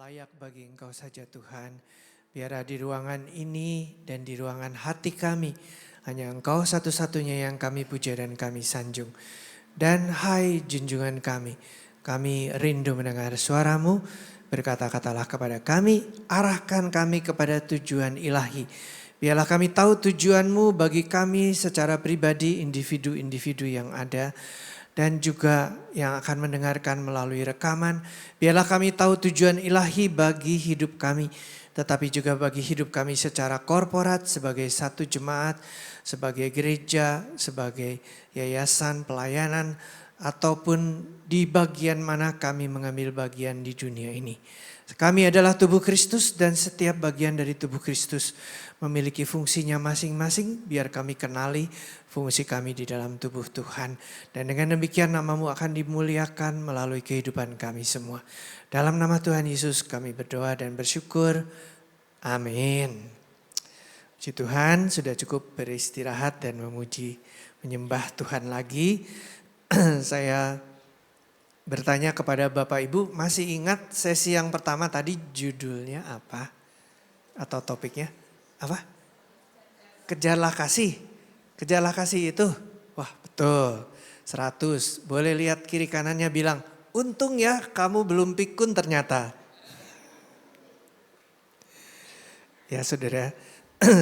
layak bagi Engkau saja Tuhan. Biarlah di ruangan ini dan di ruangan hati kami, hanya Engkau satu-satunya yang kami puja dan kami sanjung. Dan hai junjungan kami rindu mendengar suara-Mu, berkata-katalah kepada kami, arahkan kami kepada tujuan ilahi. Biarlah kami tahu tujuan-Mu bagi kami secara pribadi, individu-individu yang ada. Dan juga yang akan mendengarkan melalui rekaman. Biarlah kami tahu tujuan ilahi bagi hidup kami. Tetapi juga bagi hidup kami secara korporat, sebagai satu jemaat, sebagai gereja, sebagai yayasan pelayanan, ataupun di bagian mana kami mengambil bagian di dunia ini. Kami adalah tubuh Kristus dan setiap bagian dari tubuh Kristus memiliki fungsinya masing-masing. Biar kami kenali fungsi kami di dalam tubuh Tuhan. Dan dengan demikian nama-Mu akan dimuliakan melalui kehidupan kami semua. Dalam nama Tuhan Yesus kami berdoa dan bersyukur. Amin. Puji Tuhan, sudah cukup beristirahat dan menyembah Tuhan lagi. Saya bertanya kepada Bapak Ibu, masih ingat sesi yang pertama tadi judulnya apa? Atau topiknya apa? Kejarlah kasih. Kejarlah kasih itu, wah betul, 100. Boleh lihat kiri kanannya bilang, untung ya kamu belum pikun ternyata. Ya saudara,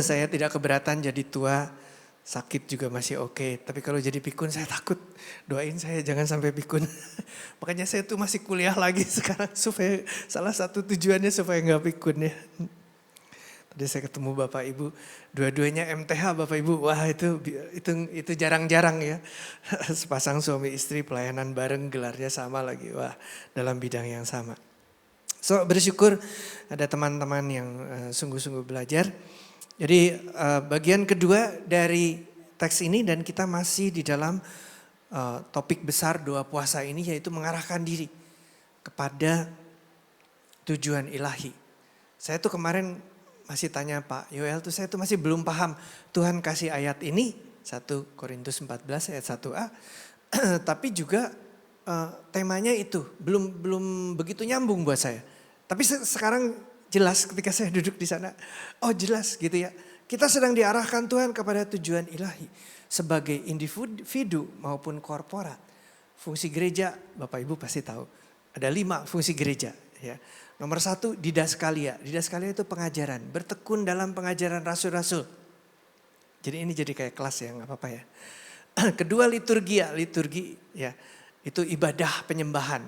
saya tidak keberatan jadi tua. Sakit juga masih oke, tapi kalau jadi pikun saya takut. Doain saya jangan sampai pikun. Makanya saya tuh masih kuliah lagi sekarang supaya salah satu tujuannya supaya nggak pikun ya. Tadi saya ketemu Bapak Ibu, dua-duanya MTH Bapak Ibu. Wah itu jarang-jarang ya. Sepasang suami istri pelayanan bareng, gelarnya sama lagi. Wah, dalam bidang yang sama. So bersyukur ada teman-teman yang sungguh-sungguh belajar. Jadi bagian kedua dari teks ini dan kita masih di dalam topik besar doa puasa ini, yaitu mengarahkan diri kepada tujuan ilahi. Saya tuh kemarin masih tanya Pak Yoel tuh, saya tuh masih belum paham Tuhan kasih ayat ini 1 Korintus 14 ayat 1a. Tapi juga temanya itu belum begitu nyambung buat saya. Tapi sekarang jelas ketika saya duduk di sana. Oh jelas gitu ya. Kita sedang diarahkan Tuhan kepada tujuan ilahi. Sebagai individu maupun korporat. Fungsi gereja, Bapak Ibu pasti tahu. Ada 5 fungsi gereja. Ya. Nomor 1, didaskalia. Didaskalia itu pengajaran. Bertekun dalam pengajaran rasul-rasul. Jadi ini jadi kayak kelas ya, gak apa-apa ya. Kedua liturgia. Liturgi ya, itu ibadah penyembahan.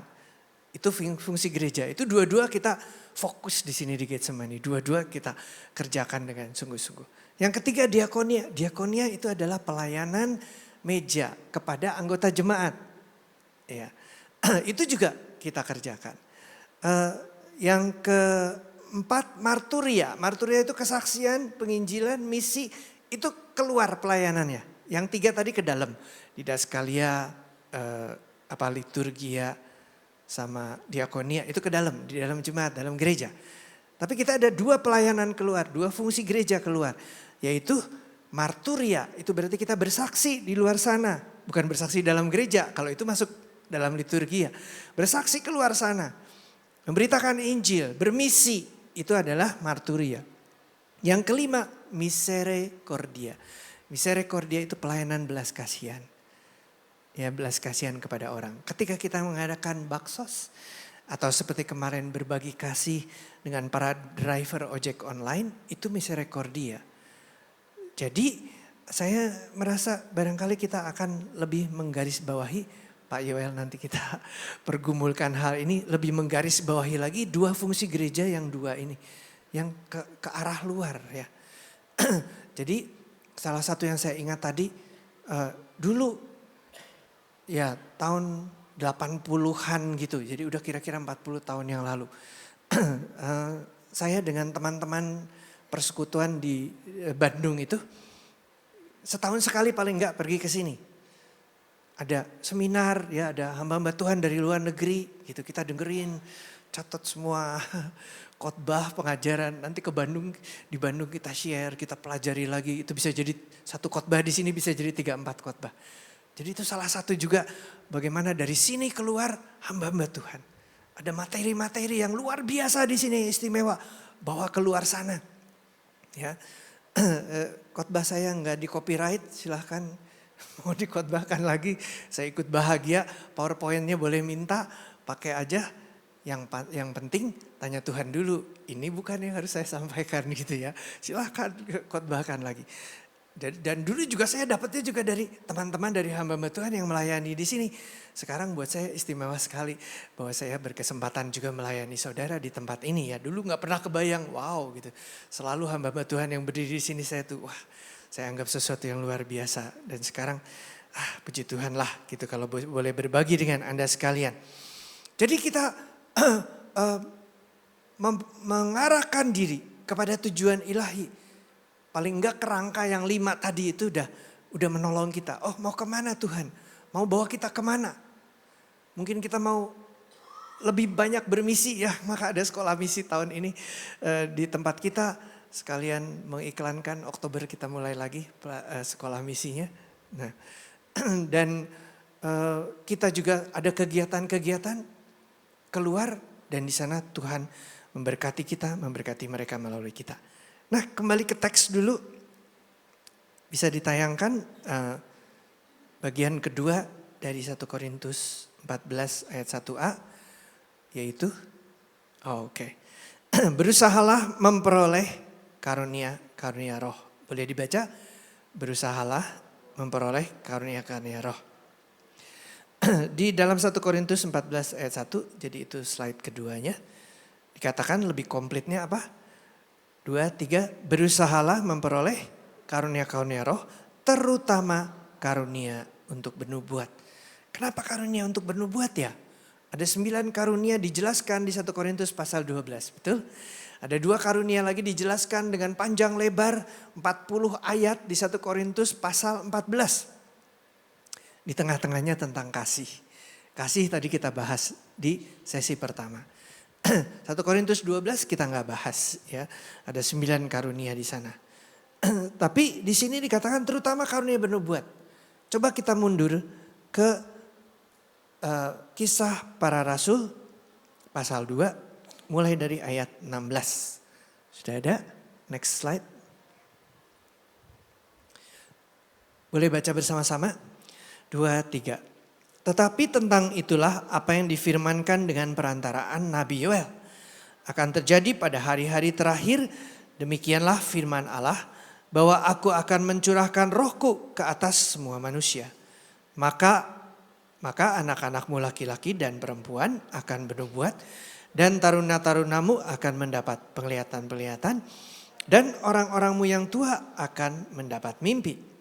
Itu fungsi gereja. Itu dua-dua kita fokus di sini di Getsemani. Dua-dua kita kerjakan dengan sungguh-sungguh. Yang ketiga diakonia. Diakonia itu adalah pelayanan meja kepada anggota jemaat. Ya. Itu juga kita kerjakan. Yang keempat marturia. Marturia itu kesaksian, penginjilan, misi. Itu keluar pelayanannya. Yang 3 tadi ke dalam. Didaskalia, liturgia, sama diakonia itu ke dalam, di dalam jemaat, dalam gereja. Tapi kita ada 2 pelayanan keluar, 2 fungsi gereja keluar. Yaitu marturia, itu berarti kita bersaksi di luar sana. Bukan bersaksi dalam gereja, kalau itu masuk dalam liturgia. Bersaksi keluar sana, memberitakan Injil, bermisi, itu adalah marturia. Yang kelima, misericordia. Misericordia itu pelayanan belas kasihan. Ya, belas kasihan kepada orang. Ketika kita mengadakan baksos atau seperti kemarin berbagi kasih dengan para driver ojek online, itu misericordia. Jadi saya merasa barangkali kita akan lebih menggarisbawahi, Pak Yoel nanti kita pergumulkan hal ini, lebih menggarisbawahi lagi 2 fungsi gereja yang 2 ini, yang ke arah luar ya. Jadi salah satu yang saya ingat tadi, dulu ya tahun 80-an gitu, jadi udah kira-kira 40 tahun yang lalu. Saya dengan teman-teman persekutuan di Bandung itu, setahun sekali paling enggak pergi ke sini. Ada seminar, ya ada hamba-hamba Tuhan dari luar negeri gitu, kita dengerin, catat semua khotbah, pengajaran. Nanti ke Bandung, di Bandung kita share, kita pelajari lagi, itu bisa jadi 1 khotbah, di sini bisa jadi 3-4 khotbah. Jadi itu salah satu juga bagaimana dari sini keluar hamba-hamba Tuhan. Ada materi-materi yang luar biasa di sini, istimewa. Bawa keluar sana. Ya, khotbah saya nggak di copyright, silahkan mau dikhotbahkan lagi. Saya ikut bahagia, PowerPoint-nya boleh minta, pakai aja. Yang penting tanya Tuhan dulu, ini bukan yang harus saya sampaikan gitu ya. Silahkan khotbahkan lagi. Dan dulu juga saya dapatnya juga dari teman-teman dari hamba-hamba Tuhan yang melayani di sini. Sekarang buat saya istimewa sekali bahwa saya berkesempatan juga melayani saudara di tempat ini ya. Dulu nggak pernah kebayang, wow gitu. Selalu hamba-hamba Tuhan yang berdiri di sini saya tuh, wah saya anggap sesuatu yang luar biasa. Dan sekarang, puji Tuhan lah gitu kalau boleh berbagi dengan Anda sekalian. Jadi kita mengarahkan diri kepada tujuan ilahi. Paling enggak kerangka yang 5 tadi itu udah menolong kita. Oh mau kemana Tuhan? Mau bawa kita kemana? Mungkin kita mau lebih banyak bermisi ya. Maka ada sekolah misi tahun ini di tempat kita. Sekalian mengiklankan Oktober kita mulai lagi sekolah misinya. Nah, dan kita juga ada kegiatan-kegiatan keluar. Dan di sana Tuhan memberkati kita, memberkati mereka melalui kita. Nah kembali ke teks dulu, bisa ditayangkan bagian kedua dari 1 Korintus 14 ayat 1a, yaitu, berusahalah memperoleh karunia roh. Boleh dibaca, berusahalah memperoleh karunia roh. Di dalam 1 Korintus 14 ayat 1, jadi itu slide keduanya, dikatakan lebih komplitnya apa? 2, 3, berusahalah memperoleh karunia roh, terutama karunia untuk bernubuat. Kenapa karunia untuk bernubuat ya? Ada 9 karunia dijelaskan di 1 Korintus pasal 12, betul? Ada 2 karunia lagi dijelaskan dengan panjang lebar 40 ayat di 1 Korintus pasal 14. Di tengah-tengahnya tentang kasih. Kasih tadi kita bahas di sesi pertama. 1 Korintus 12 kita nggak bahas ya. Ada 9 karunia di sana. Tapi di sini dikatakan terutama karunia bernubuat. Coba kita mundur ke Kisah Para Rasul pasal 2 mulai dari ayat 16. Sudah ada? Next slide. Boleh baca bersama-sama? 2, 3. Tetapi tentang itulah apa yang difirmankan dengan perantaraan Nabi Yoel. Akan terjadi pada hari-hari terakhir, demikianlah firman Allah, bahwa aku akan mencurahkan rohku ke atas semua manusia. Maka anak-anakmu laki-laki dan perempuan akan bernubuat, dan taruna-tarunamu akan mendapat penglihatan-penglihatan, dan orang-orangmu yang tua akan mendapat mimpi.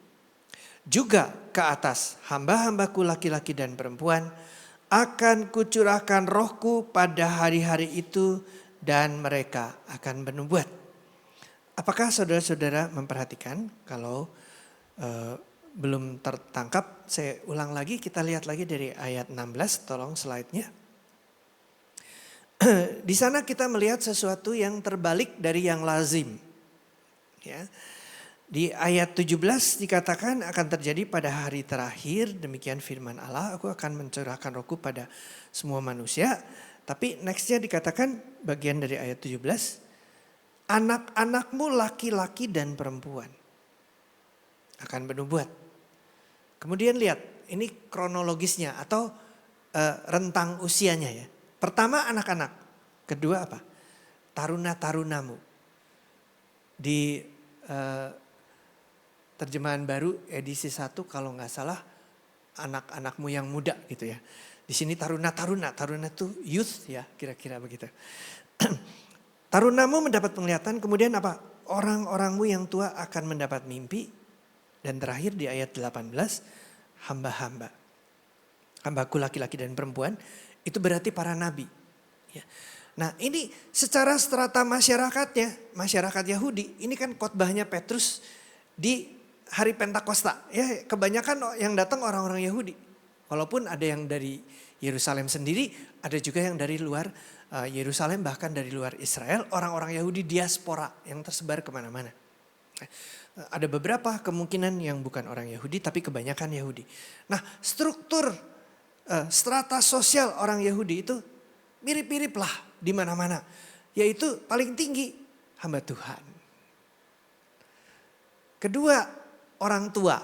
Juga ke atas hamba-hambaku laki-laki dan perempuan akan kucurahkan rohku pada hari-hari itu dan mereka akan bernubuat. Apakah saudara-saudara memperhatikan kalau belum tertangkap? Saya ulang lagi, kita lihat lagi dari ayat 16, tolong slide-nya. Di sana kita melihat sesuatu yang terbalik dari yang lazim. Ya. Di ayat 17 dikatakan akan terjadi pada hari terakhir, demikian firman Allah, aku akan mencurahkan rohku pada semua manusia. Tapi nextnya dikatakan bagian dari ayat 17, anak-anakmu laki-laki dan perempuan akan bernubuat. Kemudian lihat, ini kronologisnya atau rentang usianya ya. Pertama anak-anak, kedua apa? Taruna-tarunamu. Di terjemahan baru edisi 1 kalau nggak salah anak-anakmu yang muda gitu ya. Di sini taruna itu youth ya kira-kira begitu. Tarunamu mendapat penglihatan, kemudian apa? Orang-orangmu yang tua akan mendapat mimpi. Dan terakhir di ayat 18 hamba-hamba. Hambaku laki-laki dan perempuan itu berarti para nabi. Ya. Nah ini secara strata masyarakatnya, masyarakat Yahudi, ini kan khotbahnya Petrus di hari Pentakosta, ya kebanyakan yang datang orang-orang Yahudi. Walaupun ada yang dari Yerusalem sendiri, ada juga yang dari luar Yerusalem, bahkan dari luar Israel, orang-orang Yahudi diaspora yang tersebar kemana-mana. Ada beberapa kemungkinan yang bukan orang Yahudi, tapi kebanyakan Yahudi. Nah struktur strata sosial orang Yahudi itu mirip-mirip lah di mana-mana. Yaitu paling tinggi hamba Tuhan. Kedua, orang tua.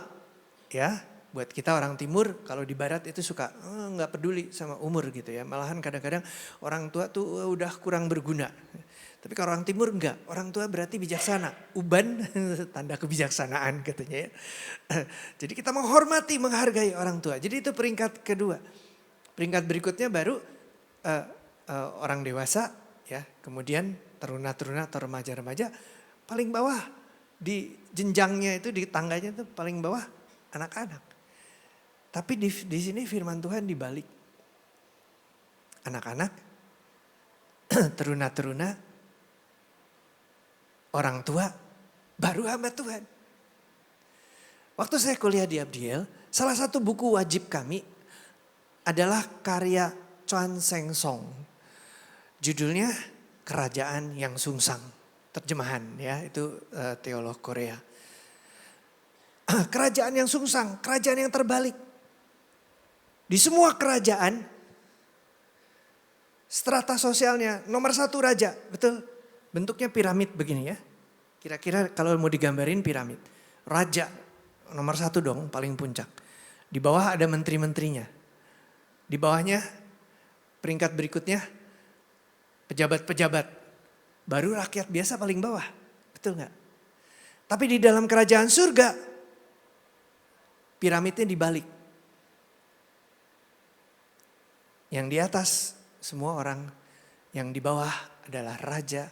Ya, buat kita orang timur kalau di barat itu suka nggak peduli sama umur gitu ya. Malahan kadang-kadang orang tua tuh udah kurang berguna. Tapi kalau orang timur enggak, orang tua berarti bijaksana. Uban tanda kebijaksanaan katanya ya. Jadi kita menghormati, menghargai orang tua. Jadi itu peringkat kedua. Peringkat berikutnya baru orang dewasa ya, kemudian teruna-teruna atau remaja-remaja. Paling bawah di jenjangnya itu, di tangganya itu paling bawah anak-anak. Tapi di sini firman Tuhan dibalik. Anak-anak, teruna-teruna, orang tua, baru hamba Tuhan. Waktu saya kuliah di Abdiel, salah satu buku wajib kami adalah karya Chuan Seng Song. Judulnya Kerajaan yang Sungsang. Terjemahan ya, itu teolog Korea. Kerajaan yang sungsang, kerajaan yang terbalik. Di semua kerajaan, strata sosialnya nomor 1 raja, betul? Bentuknya piramid begini ya. Kira-kira kalau mau digambarin piramid. Raja nomor 1 dong, paling puncak. Di bawah ada menteri-menterinya. Di bawahnya peringkat berikutnya pejabat-pejabat. Baru rakyat biasa paling bawah, betul gak? Tapi di dalam kerajaan surga, piramidnya dibalik. Yang di atas semua orang, yang di bawah adalah raja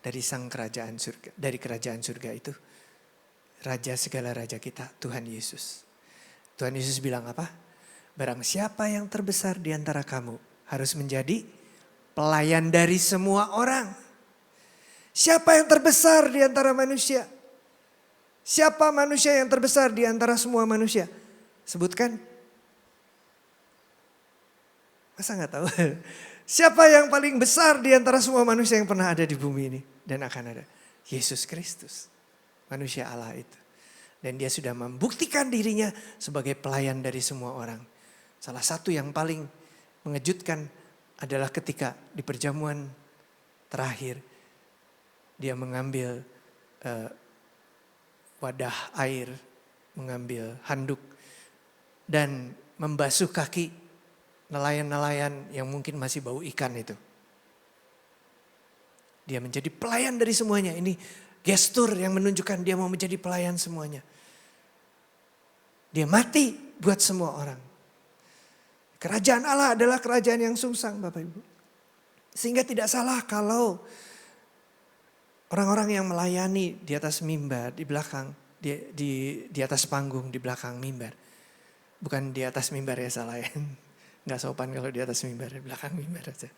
dari sang kerajaan surga, dari kerajaan surga itu. Raja segala raja kita, Tuhan Yesus. Tuhan Yesus bilang apa? Barang siapa yang terbesar di antara kamu harus menjadi pelayan dari semua orang. Siapa yang terbesar di antara manusia? Siapa manusia yang terbesar di antara semua manusia? Sebutkan. Masa gak tahu? Siapa yang paling besar di antara semua manusia yang pernah ada di bumi ini dan akan ada? Yesus Kristus, manusia Allah itu. Dan dia sudah membuktikan dirinya sebagai pelayan dari semua orang. Salah satu yang paling mengejutkan adalah ketika di perjamuan terakhir dia mengambil wadah air, mengambil handuk dan membasuh kaki nelayan-nelayan yang mungkin masih bau ikan itu. Dia menjadi pelayan dari semuanya. Ini gestur yang menunjukkan dia mau menjadi pelayan semuanya. Dia mati buat semua orang. Kerajaan Allah adalah kerajaan yang sungsang, Bapak Ibu. Sehingga tidak salah kalau orang-orang yang melayani di atas mimbar, di belakang, di atas panggung, di belakang mimbar. Bukan di atas mimbar ya, salah ya. Nggak sopan kalau di atas mimbar, di belakang mimbar aja.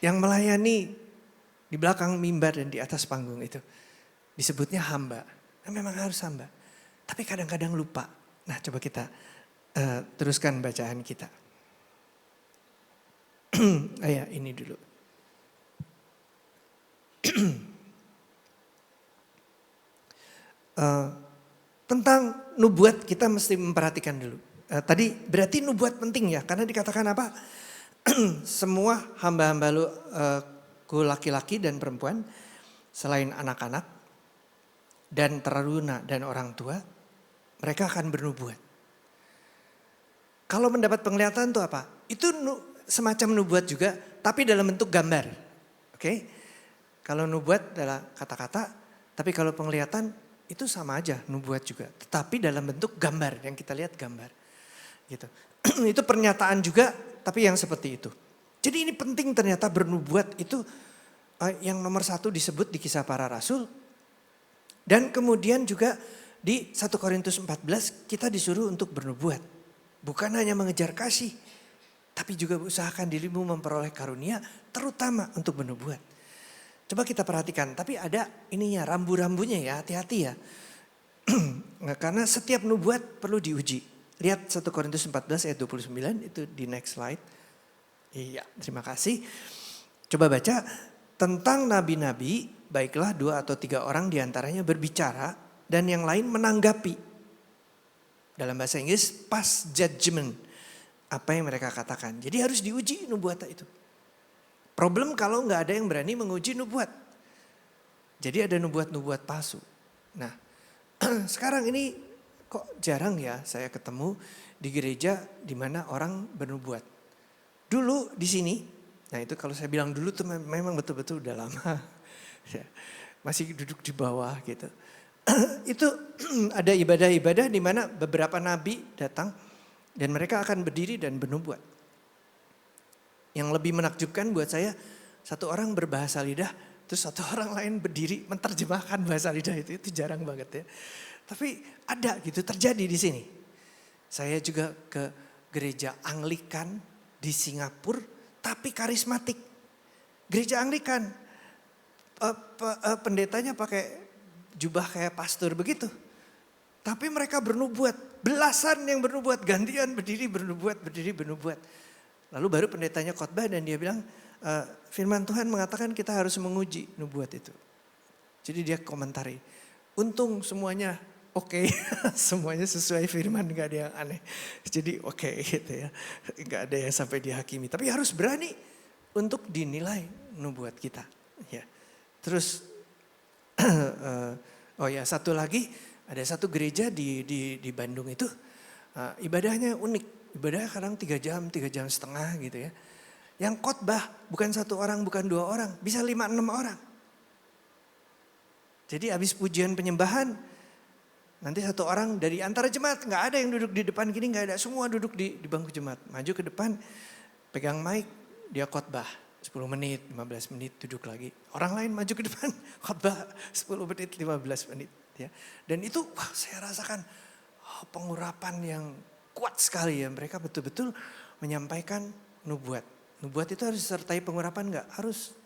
Yang melayani di belakang mimbar dan di atas panggung itu disebutnya hamba. Nah, memang harus hamba. Tapi kadang-kadang lupa. Nah, coba kita teruskan bacaan kita. Ya, ini dulu. Tentang nubuat kita mesti memperhatikan dulu. Tadi berarti nubuat penting ya, karena dikatakan apa? Semua hamba-hamba ku laki-laki dan perempuan selain anak-anak dan teruna dan orang tua, mereka akan bernubuat. Kalau mendapat penglihatan itu apa? Itu semacam nubuat juga, tapi dalam bentuk gambar. Oke? Kalau nubuat adalah kata-kata, tapi kalau penglihatan itu sama aja nubuat juga, tetapi dalam bentuk gambar, yang kita lihat gambar. Gitu. Itu pernyataan juga, tapi yang seperti itu. Jadi ini penting ternyata bernubuat itu yang nomor 1 disebut di Kisah Para Rasul. Dan kemudian juga di 1 Korintus 14 kita disuruh untuk bernubuat. Bukan hanya mengejar kasih, tapi juga usahakan dirimu memperoleh karunia, terutama untuk bernubuat. Coba kita perhatikan, tapi ada ininya rambu-rambunya ya, hati-hati ya. Karena setiap nubuat perlu diuji. Lihat 1 Korintus 14 ayat 29, itu di next slide. Iya, terima kasih. Coba baca, tentang nabi-nabi, baiklah 2 atau 3 orang diantaranya berbicara dan yang lain menanggapi. Dalam bahasa Inggris, pass judgment. apa yang mereka katakan. Jadi harus diuji nubuat itu. Problem kalau nggak ada yang berani menguji nubuat. Jadi ada nubuat-nubuat palsu. Nah, sekarang ini kok jarang ya saya ketemu di gereja di mana orang bernubuat. Dulu di sini, nah itu kalau saya bilang dulu tuh memang betul-betul udah lama. Ya, masih duduk di bawah gitu. Itu ada ibadah-ibadah di mana beberapa nabi datang dan mereka akan berdiri dan bernubuat. Yang lebih menakjubkan buat saya, satu orang berbahasa lidah, terus satu orang lain berdiri menerjemahkan bahasa lidah itu jarang banget ya. Tapi ada gitu terjadi di sini. Saya juga ke gereja Anglikan di Singapura, tapi karismatik. Gereja Anglikan, pendetanya pakai jubah kayak pastor begitu. Tapi mereka bernubuat, belasan yang bernubuat, gantian berdiri bernubuat. Lalu baru pendetanya khotbah dan dia bilang, firman Tuhan mengatakan kita harus menguji nubuat itu. Jadi dia komentari, untung semuanya oke, semuanya sesuai firman, gak ada yang aneh. Jadi oke gitu ya, gak ada yang sampai dihakimi. Tapi harus berani untuk dinilai nubuat kita. Ya. Terus, oh ya satu lagi, ada satu gereja di Bandung itu, ibadahnya unik. Ibadahnya kadang 3 jam setengah gitu ya. Yang khotbah bukan 1 orang, bukan 2 orang, bisa 5-6 orang. Jadi habis pujian penyembahan, nanti 1 orang dari antara jemaat, gak ada yang duduk di depan gini, gak ada, semua duduk di bangku jemaat. Maju ke depan, pegang mic, dia khotbah 10 menit, 15 menit duduk lagi. Orang lain maju ke depan, khotbah 10 menit, 15 menit. Ya. Dan itu wah, saya rasakan pengurapan yang kuat sekali ya. Mereka betul-betul menyampaikan nubuat. Nubuat itu harus disertai pengurapan enggak? Harus.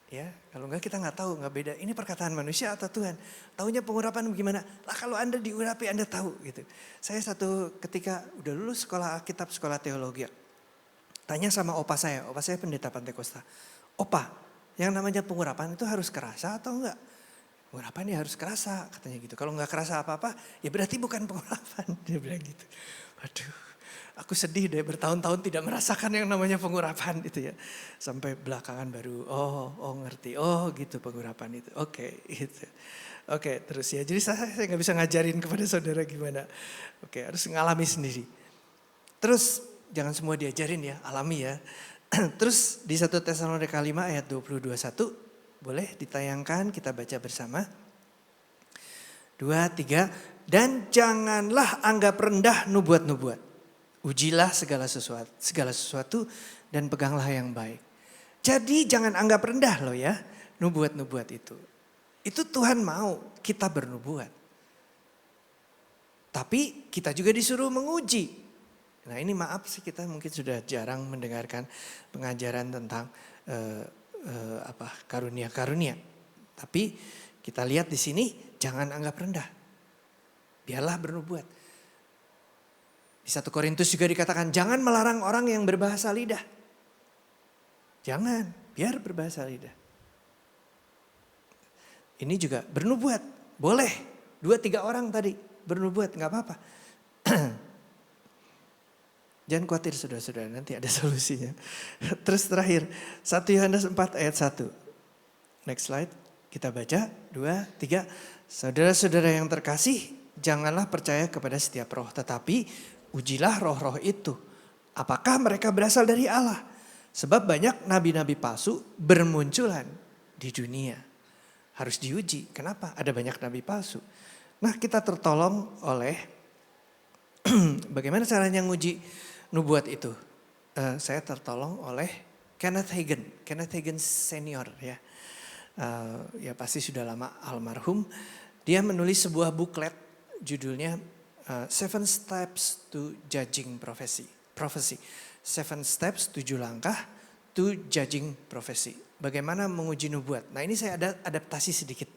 Ya, kalau enggak kita enggak tahu, enggak beda. Ini perkataan manusia atau Tuhan? Taunya pengurapan gimana? Lah kalau Anda diurapi Anda tahu gitu. Saya satu ketika udah lulus sekolah Alkitab, sekolah teologi. Tanya sama opa saya pendeta Pantekosta. Opa, yang namanya pengurapan itu harus kerasa atau enggak? Pengurapan ya harus kerasa katanya gitu. Kalau enggak kerasa apa-apa ya berarti bukan pengurapan. Dia bilang gitu. Waduh, aku sedih deh bertahun-tahun tidak merasakan yang namanya pengurapan gitu ya. Sampai belakangan baru ngerti. Oh gitu pengurapan itu. Oke, gitu. Oke, terus ya. Jadi saya nggak bisa ngajarin kepada saudara gimana. Oke, harus ngalami sendiri. Terus jangan semua diajarin ya, alami ya. Terus di 1 Tesalonika 5 ayat 20-21 boleh ditayangkan, kita baca bersama. 2, 3. Dan janganlah anggap rendah nubuat-nubuat. Ujilah segala sesuatu dan peganglah yang baik. Jadi jangan anggap rendah loh ya nubuat-nubuat itu. Itu Tuhan mau kita bernubuat. Tapi kita juga disuruh menguji. Nah ini maaf sih kita mungkin sudah jarang mendengarkan pengajaran tentang karunia-karunia. Tapi kita lihat di sini jangan anggap rendah. Biarlah bernubuat. Di 1 Korintus juga dikatakan jangan melarang orang yang berbahasa lidah. Jangan, biar berbahasa lidah. Ini juga bernubuat. Boleh, 2-3 orang tadi bernubuat, gak apa-apa. Jangan khawatir saudara-saudara, nanti ada solusinya. Terus terakhir, 1 Yohanes 4 ayat 1. Next slide, kita baca, 2, 3. Saudara-saudara yang terkasih, janganlah percaya kepada setiap roh, tetapi ujilah roh-roh itu. Apakah mereka berasal dari Allah? Sebab banyak nabi-nabi palsu bermunculan di dunia. Harus diuji, kenapa? Ada banyak nabi palsu. Nah kita tertolong oleh, bagaimana caranya nguji nubuat itu? Saya tertolong oleh Kenneth Hagin senior ya. Ya pasti sudah lama almarhum. Dia menulis sebuah buklet judulnya 7 Steps to Judging Prophecy. 7 Steps, 7 langkah to Judging Prophecy. Bagaimana menguji nubuat. Nah ini saya ada adaptasi sedikit.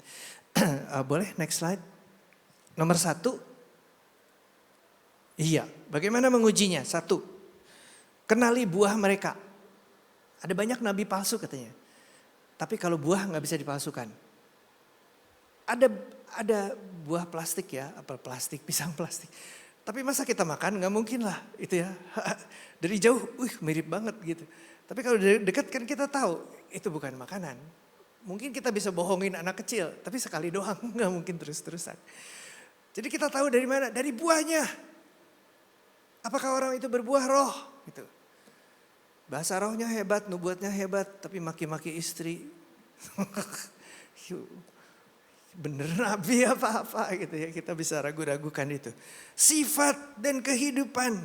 Boleh next slide. Nomor 1. Iya, bagaimana mengujinya? 1, kenali buah mereka. Ada banyak nabi palsu katanya. Tapi kalau buah gak bisa dipalsukan. Ada buah plastik ya, apel plastik, pisang plastik. Tapi masa kita makan? Nggak mungkin lah itu ya. Dari jauh, mirip banget gitu. Tapi kalau dari dekat kan kita tahu itu bukan makanan. Mungkin kita bisa bohongin anak kecil, tapi sekali doang, nggak mungkin terus-terusan. Jadi kita tahu dari mana? Dari buahnya. Apakah orang itu berbuah roh? Gitu. Bahasa rohnya hebat, nubuatnya hebat, tapi maki-maki istri. Bener nabi apa-apa gitu ya, kita bisa ragu-ragukan itu. Sifat dan kehidupan.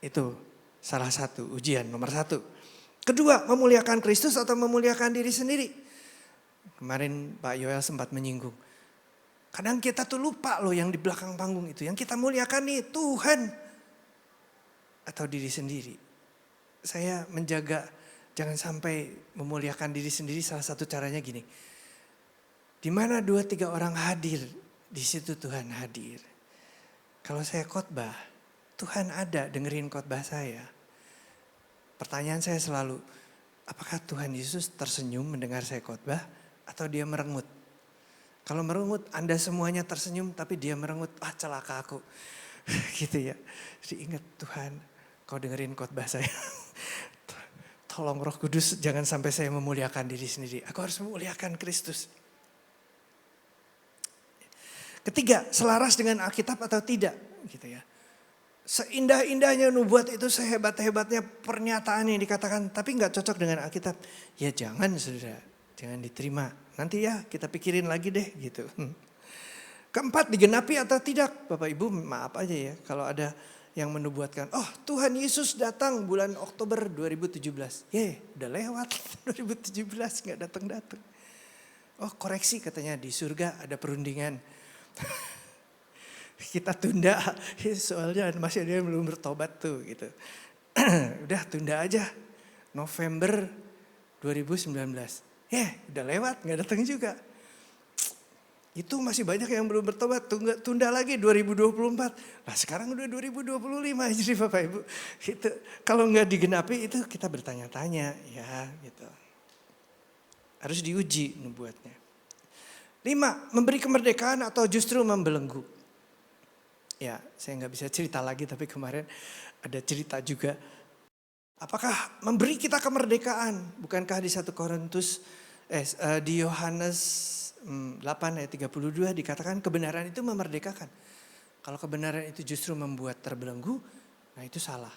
Itu salah satu ujian nomor 1. Kedua, memuliakan Kristus atau memuliakan diri sendiri. Kemarin Pak Yoel sempat menyinggung. Kadang kita tuh lupa loh yang di belakang panggung itu. Yang kita muliakan nih Tuhan atau diri sendiri. Saya menjaga jangan sampai memuliakan diri sendiri, salah satu caranya gini. Di mana 2-3 orang hadir, di situ Tuhan hadir. Kalau saya khotbah, Tuhan ada dengerin khotbah saya. Pertanyaan saya selalu, apakah Tuhan Yesus tersenyum mendengar saya khotbah atau dia merengut? Kalau merengut, Anda semuanya tersenyum tapi dia merengut, celaka aku. Gitu ya. Jadi ingat Tuhan, kau dengerin khotbah saya. Tolong Roh Kudus jangan sampai saya memuliakan diri sendiri. Aku harus memuliakan Kristus. Ketiga, selaras dengan Alkitab atau tidak, gitu ya. Seindah-indahnya nubuat itu, sehebat-hebatnya pernyataan yang dikatakan, tapi nggak cocok dengan Alkitab. Ya jangan saudara, jangan diterima. Nanti ya kita pikirin lagi deh gitu. Keempat, digenapi atau tidak. Bapak Ibu maaf aja ya kalau ada yang menubuatkan, Tuhan Yesus datang bulan Oktober 2017. Udah lewat 2017 gak datang-datang. Koreksi katanya di surga ada perundingan. Kita tunda soalnya masih ada yang belum bertobat tuh gitu. Udah tunda aja November 2019. Udah lewat gak datang juga. Itu masih banyak yang belum bertobat, tunda lagi 2024. Nah sekarang udah 2025 jadi Bapak Ibu. Itu, kalau nggak digenapi itu kita bertanya-tanya ya gitu. Harus diuji nubuatnya. 5, memberi kemerdekaan atau justru membelenggu. Ya saya nggak bisa cerita lagi tapi kemarin ada cerita juga. Apakah memberi kita kemerdekaan? Bukankah di 1 Korintus, di Yohanes 8 ayat 32 dikatakan kebenaran itu memerdekakan. Kalau kebenaran itu justru membuat terbelenggu, nah itu salah.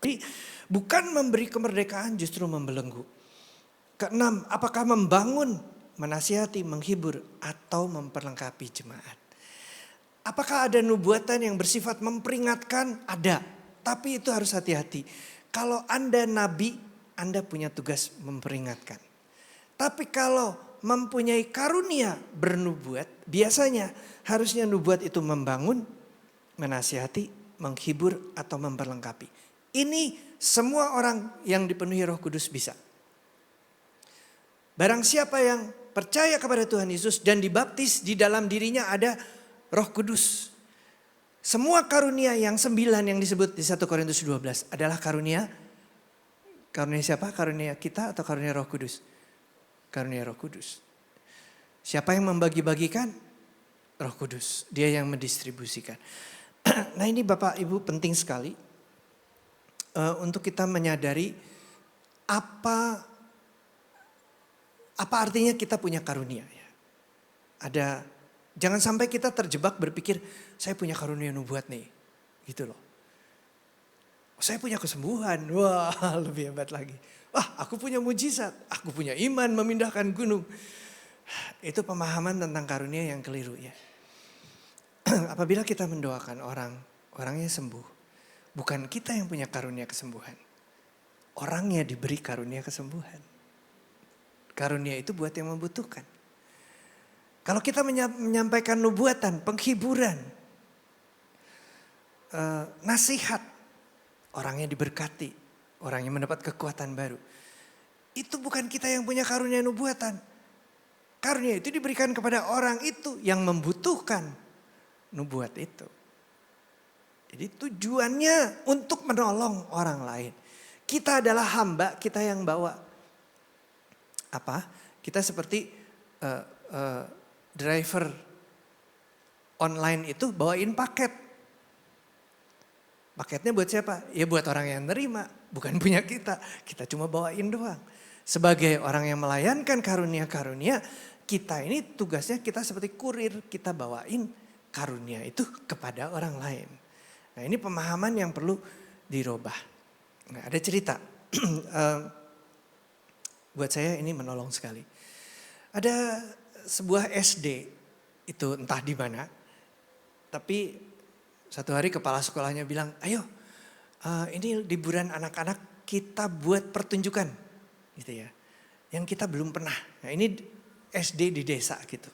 Jadi bukan memberi kemerdekaan justru membelenggu. Keenam, apakah membangun, menasihati, menghibur atau memperlengkapi jemaat. Apakah ada nubuatan yang bersifat memperingatkan? Ada, tapi itu harus hati-hati. Kalau Anda nabi, Anda punya tugas memperingatkan. Tapi kalau mempunyai karunia bernubuat, biasanya harusnya nubuat itu membangun, menasihati, menghibur atau memperlengkapi. Ini semua orang yang dipenuhi Roh Kudus bisa. Barang siapa yang percaya kepada Tuhan Yesus dan dibaptis, di dalam dirinya ada Roh Kudus. Semua karunia yang 9 yang disebut di 1 Korintus 12 adalah karunia. Karunia siapa? Karunia kita atau karunia Roh Kudus? Karunia Roh Kudus. Siapa yang membagi-bagikan? Roh Kudus. Dia yang mendistribusikan. Nah ini Bapak Ibu penting sekali untuk kita menyadari apa artinya kita punya karunia. Ada, jangan sampai kita terjebak berpikir saya punya karunia nubuat nih, gitu loh. Saya punya kesembuhan, wah lebih hebat lagi. Aku punya mujizat, aku punya iman memindahkan gunung. Itu pemahaman tentang karunia yang keliru ya. Apabila kita mendoakan orangnya sembuh. Bukan kita yang punya karunia kesembuhan. Orangnya diberi karunia kesembuhan. Karunia itu buat yang membutuhkan. Kalau kita menyampaikan nubuatan, penghiburan, nasihat, orangnya diberkati, orangnya mendapat kekuatan baru. Itu bukan kita yang punya karunia nubuatan. Karunia itu diberikan kepada orang itu yang membutuhkan nubuat itu. Jadi tujuannya untuk menolong orang lain. Kita adalah hamba, kita yang bawa. Kita seperti driver online itu bawain paket. Paketnya buat siapa? Ya buat orang yang nerima, bukan punya kita. Kita cuma bawain doang. Sebagai orang yang melayankan karunia-karunia, kita ini tugasnya kita seperti kurir, kita bawain karunia itu kepada orang lain. Nah ini pemahaman yang perlu dirubah. Nah ada cerita, buat saya ini menolong sekali. Ada sebuah SD, itu entah di mana, tapi satu hari kepala sekolahnya bilang, ayo ini liburan anak-anak kita buat pertunjukan gitu ya. Yang kita belum pernah. Nah ini SD di desa gitu.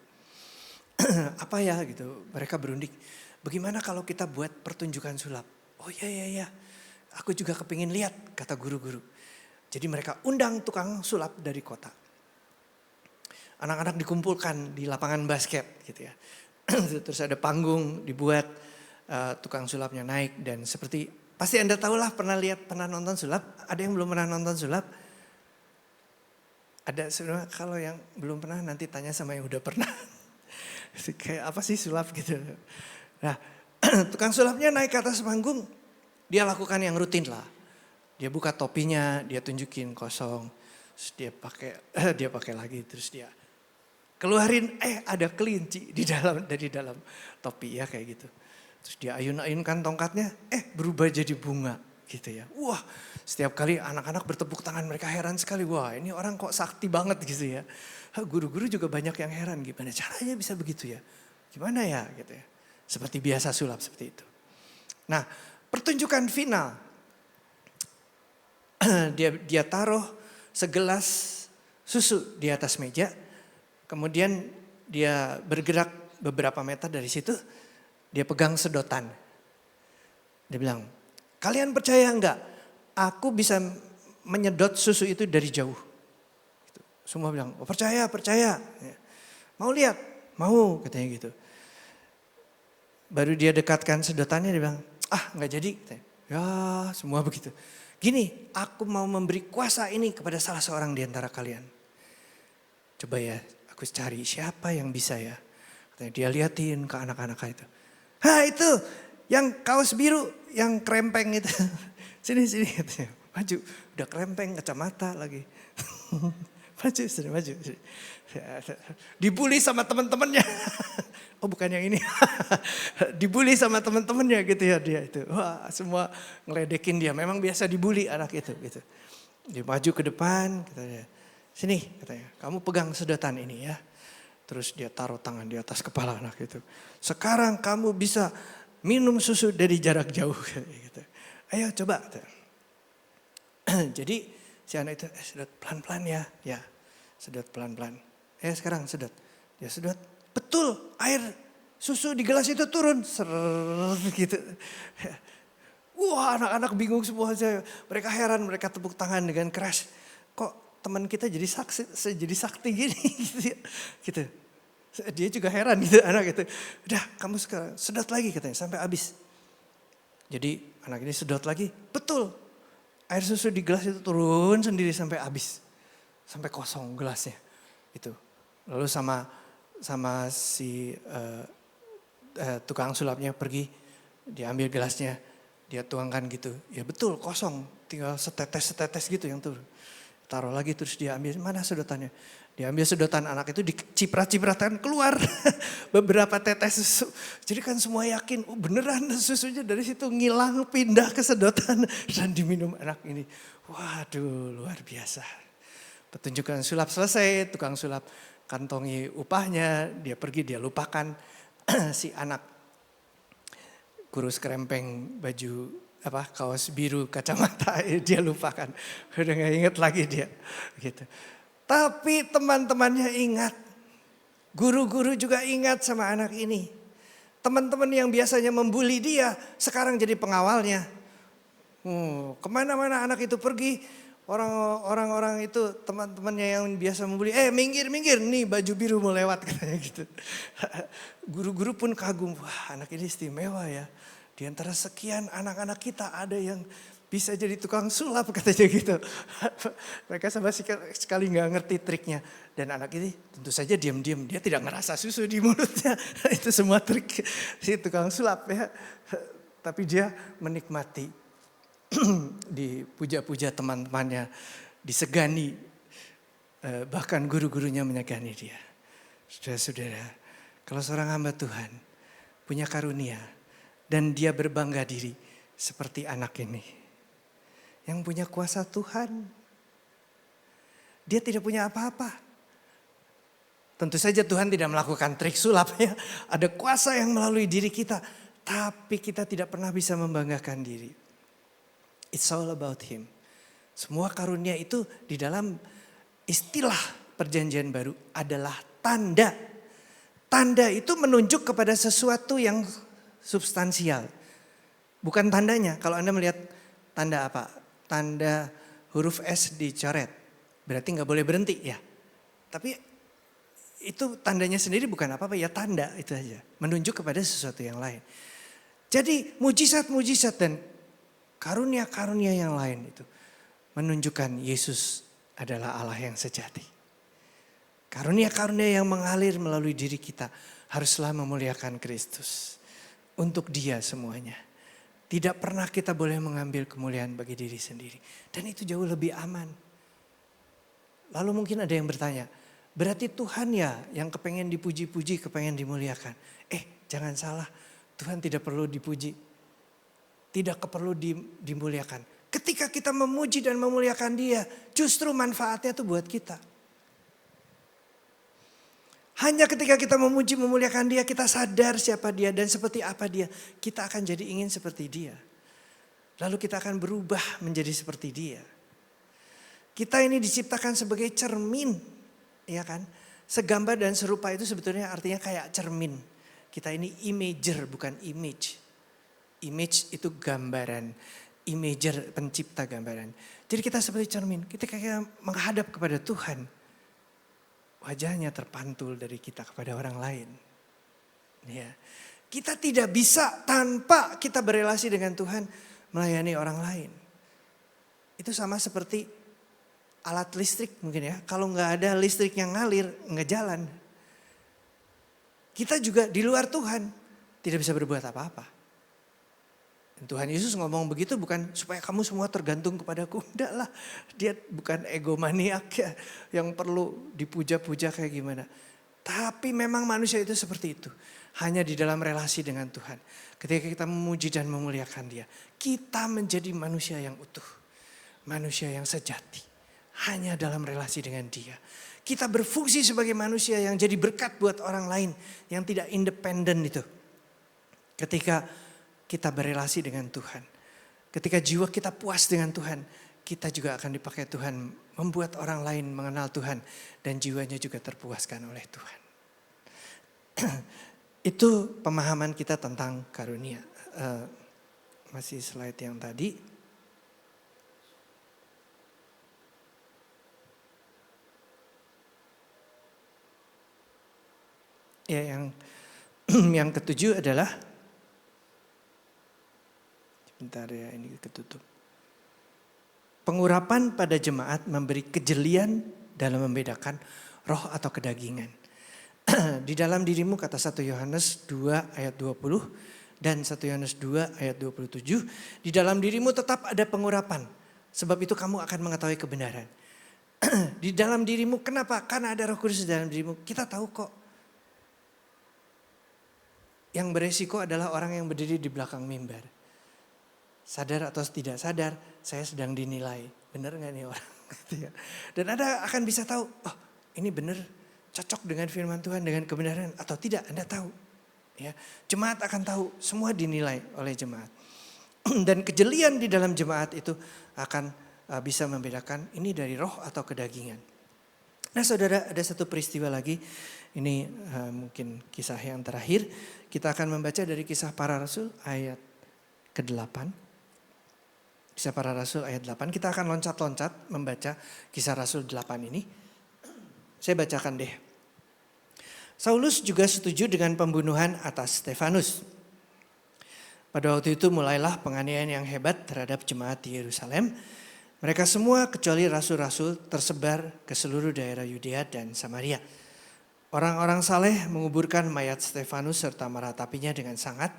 Apa ya gitu, mereka berunding. Bagaimana kalau kita buat pertunjukan sulap? Oh iya, aku juga kepingin lihat kata guru-guru. Jadi mereka undang tukang sulap dari kota. Anak-anak dikumpulkan di lapangan basket gitu ya. Terus ada panggung dibuat, tukang sulapnya naik dan seperti pasti Anda tahulah pernah nonton sulap. Ada yang belum pernah nonton sulap? Ada sebenarnya, kalau yang belum pernah nanti tanya sama yang udah pernah. Kayak apa sih sulap gitu. Nah tukang sulapnya naik ke atas panggung, dia lakukan yang rutin lah. Dia buka topinya, dia tunjukin kosong, terus dia pakai lagi, terus dia keluarin ada kelinci dari dalam topi ya kayak gitu. Terus dia ayun-ayunkan tongkatnya, berubah jadi bunga gitu ya. Wah, setiap kali anak-anak bertepuk tangan mereka heran sekali. Wah, ini orang kok sakti banget gitu ya. Guru-guru juga banyak yang heran, gimana caranya bisa begitu ya? Gimana ya gitu ya. Seperti biasa sulap seperti itu. Nah, pertunjukan final dia taruh segelas susu di atas meja. Kemudian dia bergerak beberapa meter dari situ, dia pegang sedotan. Dia bilang, kalian percaya enggak? Aku bisa menyedot susu itu dari jauh. Semua bilang, oh, percaya. Mau lihat? Mau katanya gitu. Baru dia dekatkan sedotannya, dia bilang, enggak jadi. Ya semua begitu. Gini, aku mau memberi kuasa ini kepada salah seorang di antara kalian. Coba ya, aku cari siapa yang bisa ya. Katanya dia liatin ke anak-anak itu. Itu yang kaos biru, yang krempeng itu. Sini katanya. Maju, udah krempeng, kacamata lagi. Maju. Dibully sama teman-temannya. Oh bukan yang ini. Dibully sama teman-temannya gitu ya dia itu. Wah semua ngeledekin dia. Memang biasa dibully anak itu gitu. Dia maju ke depan katanya. Sini katanya, kamu pegang sedotan ini ya. Terus dia taruh tangan di atas kepala anak itu. Sekarang kamu bisa minum susu dari jarak jauh. Gitu. Ayo coba. Jadi si anak itu sedot pelan-pelan ya. Ya sedot pelan-pelan. Sekarang sedot. Dia sedot. Betul air susu di gelas itu turun. Gitu. Wah anak-anak bingung semua. Mereka heran, mereka tepuk tangan dengan keras. Kok teman kita jadi sakti gini gitu. Dia juga heran gitu anak itu. Udah kamu sekarang sedot lagi katanya sampai habis. Jadi anak ini sedot lagi. Betul air susu di gelas itu turun sendiri sampai habis. Sampai kosong gelasnya gitu. Lalu sama si tukang sulapnya pergi. Dia ambil gelasnya. Dia tuangkan gitu. Ya betul kosong. Tinggal setetes gitu yang turun. Taruh lagi terus dia ambil, mana sedotannya? Dia ambil sedotan anak itu diciprat-cipratan keluar beberapa tetes susu. Jadi kan semua yakin, oh beneran susunya dari situ ngilang pindah ke sedotan dan diminum anak ini. Waduh luar biasa. Pertunjukan sulap selesai, tukang sulap kantongi upahnya, dia pergi dia lupakan si anak kurus kerempeng baju kaos biru kacamata dia lupakan. Udah gak inget lagi dia gitu. Tapi teman-temannya ingat. Guru-guru juga ingat sama anak ini. Teman-teman yang biasanya membuli dia sekarang jadi pengawalnya. Kemana-mana anak itu pergi. Orang-orang itu teman-temannya yang biasa membuli. Minggir nih baju biru mau lewat katanya gitu. Guru-guru pun kagum. Wah anak ini istimewa ya. Di antara sekian anak-anak kita ada yang bisa jadi tukang sulap katanya gitu. Mereka sama sekali nggak ngerti triknya. Dan anak ini tentu saja diam-diam, dia tidak ngerasa susu di mulutnya. Itu semua trik si tukang sulap ya. Tapi dia menikmati, dipuja-puja teman-temannya, disegani, bahkan guru-gurunya menyegani dia. Saudara-saudara, kalau seorang hamba Tuhan punya karunia dan dia berbangga diri seperti anak ini yang punya kuasa Tuhan, dia tidak punya apa-apa. Tentu saja Tuhan tidak melakukan trik sulap ya, ada kuasa yang melalui diri kita, tapi kita tidak pernah bisa membanggakan diri. It's all about Him. Semua karunia itu di dalam istilah Perjanjian Baru adalah tanda. Tanda itu menunjuk kepada sesuatu yang substansial. Bukan tandanya. Kalau Anda melihat tanda apa? Tanda huruf S dicoret. Berarti nggak boleh berhenti ya. Tapi itu tandanya sendiri bukan apa-apa ya, tanda itu aja. Menunjuk kepada sesuatu yang lain. Jadi mujizat-mujizat dan karunia-karunia yang lain itu menunjukkan Yesus adalah Allah yang sejati. Karunia-karunia yang mengalir melalui diri kita haruslah memuliakan Kristus. Untuk Dia semuanya. Tidak pernah kita boleh mengambil kemuliaan bagi diri sendiri. Dan itu jauh lebih aman. Lalu mungkin ada yang bertanya, berarti Tuhan ya yang kepengen dipuji-puji, kepengen dimuliakan. Jangan salah, Tuhan tidak perlu dipuji. Tidak perlu dimuliakan. Ketika kita memuji dan memuliakan Dia, justru manfaatnya itu buat kita. Hanya ketika kita memuji memuliakan Dia, kita sadar siapa Dia dan seperti apa Dia. Kita akan jadi ingin seperti Dia. Lalu kita akan berubah menjadi seperti Dia. Kita ini diciptakan sebagai cermin, ya kan? Segambar dan serupa itu sebetulnya artinya kayak cermin. Kita ini imager bukan image. Image itu gambaran. Imager pencipta gambaran. Jadi kita seperti cermin. Ketika kita menghadap kepada Tuhan, wajahnya terpantul dari kita kepada orang lain. Ya. Kita tidak bisa tanpa kita berelasi dengan Tuhan melayani orang lain. Itu sama seperti alat listrik mungkin ya. Kalau nggak ada listrik yang ngalir, nggak jalan. Kita juga di luar Tuhan tidak bisa berbuat apa-apa. Dan Tuhan Yesus ngomong begitu bukan supaya kamu semua tergantung kepadaku. Enggak lah, Dia bukan egomaniak ya, yang perlu dipuja-puja kayak gimana. Tapi memang manusia itu seperti itu. Hanya di dalam relasi dengan Tuhan. Ketika kita memuji dan memuliakan Dia, kita menjadi manusia yang utuh. Manusia yang sejati. Hanya dalam relasi dengan Dia. Kita berfungsi sebagai manusia yang jadi berkat buat orang lain. Yang tidak independen itu. Ketika kita berelasi dengan Tuhan. Ketika jiwa kita puas dengan Tuhan, kita juga akan dipakai Tuhan membuat orang lain mengenal Tuhan dan jiwanya juga terpuaskan oleh Tuhan. Itu pemahaman kita tentang karunia. Masih slide yang tadi. Ya, yang ketujuh adalah bentar ya, ini ketutup. Pengurapan pada jemaat memberi kejelian dalam membedakan roh atau kedagingan. Di dalam dirimu kata 1 Yohanes 2 ayat 20 dan 1 Yohanes 2 ayat 27. Di dalam dirimu tetap ada pengurapan. Sebab itu kamu akan mengetahui kebenaran. Di dalam dirimu kenapa? Karena ada Roh Kudus di dalam dirimu. Kita tahu kok. Yang beresiko adalah orang yang berdiri di belakang mimbar. Sadar atau tidak sadar, saya sedang dinilai. Benar gak nih orang? Dan Anda akan bisa tahu, oh ini benar, cocok dengan firman Tuhan, dengan kebenaran atau tidak, Anda tahu. Ya, jemaat akan tahu, semua dinilai oleh jemaat. Dan kejelian di dalam jemaat itu akan bisa membedakan ini dari roh atau kedagingan. Nah saudara, ada satu peristiwa lagi, ini mungkin kisah yang terakhir. Kita akan membaca dari Kisah Para Rasul ayat ke-8. Kisah Para Rasul ayat 8. Kita akan loncat-loncat membaca Kisah Rasul 8 ini. Saya bacakan deh. Saulus juga setuju dengan pembunuhan atas Stefanus. Pada waktu itu mulailah penganiayaan yang hebat terhadap jemaat di Yerusalem. Mereka semua kecuali rasul-rasul tersebar ke seluruh daerah Yudea dan Samaria. Orang-orang saleh menguburkan mayat Stefanus serta meratapinya dengan sangat.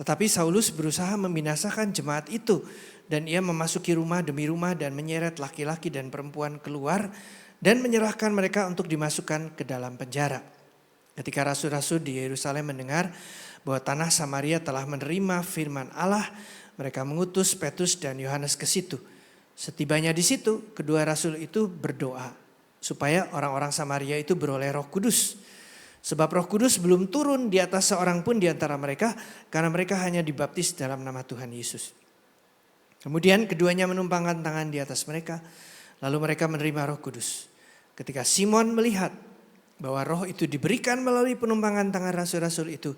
Tetapi Saulus berusaha membinasakan jemaat itu dan ia memasuki rumah demi rumah dan menyeret laki-laki dan perempuan keluar dan menyerahkan mereka untuk dimasukkan ke dalam penjara. Ketika rasul-rasul di Yerusalem mendengar bahwa tanah Samaria telah menerima firman Allah, mereka mengutus Petrus dan Yohanes ke situ. Setibanya di situ, kedua rasul itu berdoa supaya orang-orang Samaria itu beroleh Roh Kudus. Sebab Roh Kudus belum turun di atas seorang pun di antara mereka karena mereka hanya dibaptis dalam nama Tuhan Yesus. Kemudian keduanya menumpangkan tangan di atas mereka, lalu mereka menerima Roh Kudus. Ketika Simon melihat bahwa roh itu diberikan melalui penumpangan tangan rasul-rasul itu,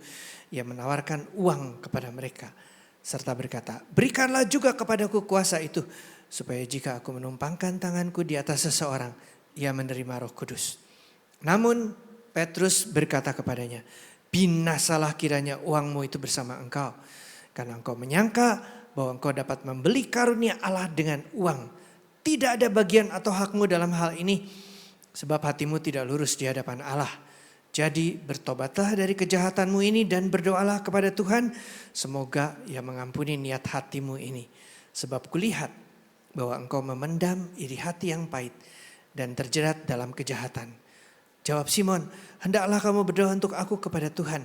ia menawarkan uang kepada mereka serta berkata, "Berikanlah juga kepadaku kuasa itu, supaya jika aku menumpangkan tanganku di atas seseorang, ia menerima Roh Kudus." Namun Petrus berkata kepadanya, "Binasalah kiranya uangmu itu bersama engkau, karena engkau menyangka bahwa engkau dapat membeli karunia Allah dengan uang. Tidak ada bagian atau hakmu dalam hal ini, sebab hatimu tidak lurus di hadapan Allah. Jadi bertobatlah dari kejahatanmu ini dan berdoalah kepada Tuhan, semoga Ia mengampuni niat hatimu ini. Sebab kulihat bahwa engkau memendam iri hati yang pahit dan terjerat dalam kejahatan." Jawab Simon, "Hendaklah kamu berdoa untuk aku kepada Tuhan,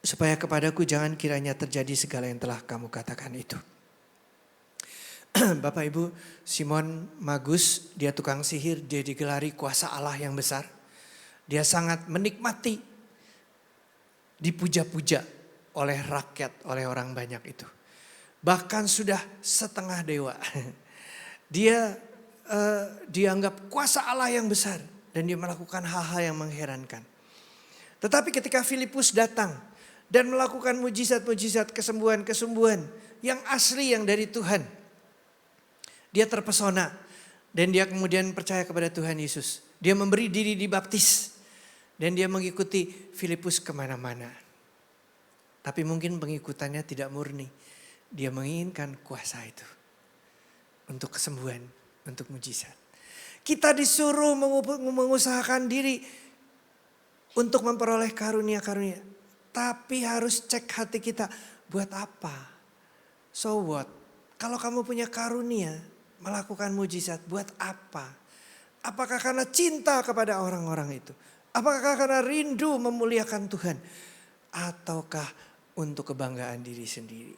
supaya kepadaku jangan kiranya terjadi segala yang telah kamu katakan itu." Bapak Ibu, Simon Magus, dia tukang sihir, dia digelari kuasa Allah yang besar. Dia sangat menikmati dipuja-puja oleh rakyat, oleh orang banyak itu. Bahkan sudah setengah dewa. Dia dianggap kuasa Allah yang besar dan dia melakukan hal-hal yang mengherankan. Tetapi ketika Filipus datang dan melakukan mujizat-mujizat, kesembuhan-kesembuhan yang asli yang dari Tuhan, dia terpesona dan dia kemudian percaya kepada Tuhan Yesus. Dia memberi diri dibaptis dan dia mengikuti Filipus kemana-mana. Tapi mungkin pengikutannya tidak murni. Dia menginginkan kuasa itu untuk kesembuhan, untuk mujizat. Kita disuruh mengusahakan diri untuk memperoleh karunia-karunia. Tapi harus cek hati kita, buat apa? So what? Kalau kamu punya karunia, melakukan mujizat, buat apa? Apakah karena cinta kepada orang-orang itu? Apakah karena rindu memuliakan Tuhan? Ataukah untuk kebanggaan diri sendiri?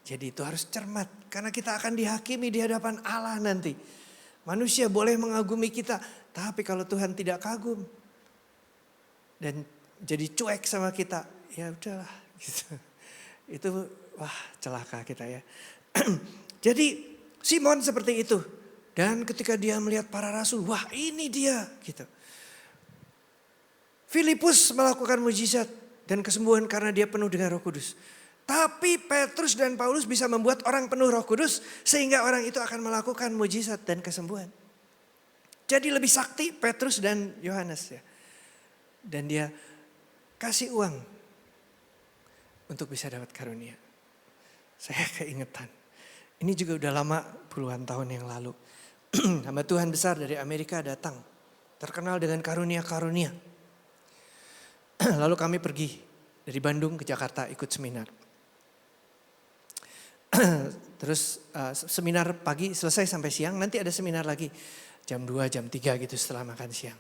Jadi itu harus cermat, karena kita akan dihakimi di hadapan Allah nanti. Manusia boleh mengagumi kita, tapi kalau Tuhan tidak kagum dan jadi cuek sama kita, ya udahlah gitu. Itu wah celaka kita ya. Jadi Simon seperti itu. Dan ketika dia melihat para rasul, wah ini dia gitu. Filipus melakukan mujizat dan kesembuhan karena dia penuh dengan Roh Kudus. Tapi Petrus dan Paulus bisa membuat orang penuh Roh Kudus sehingga orang itu akan melakukan mujizat dan kesembuhan. Jadi lebih sakti Petrus dan Yohanes ya. Dan dia kasih uang untuk bisa dapat karunia. Saya keingetan. Ini juga udah lama, puluhan tahun yang lalu. Hamba Tuhan besar dari Amerika datang. Terkenal dengan karunia-karunia. Lalu kami pergi dari Bandung ke Jakarta ikut seminar. Terus seminar pagi selesai sampai siang, nanti ada seminar lagi jam 2, jam 3 gitu setelah makan siang.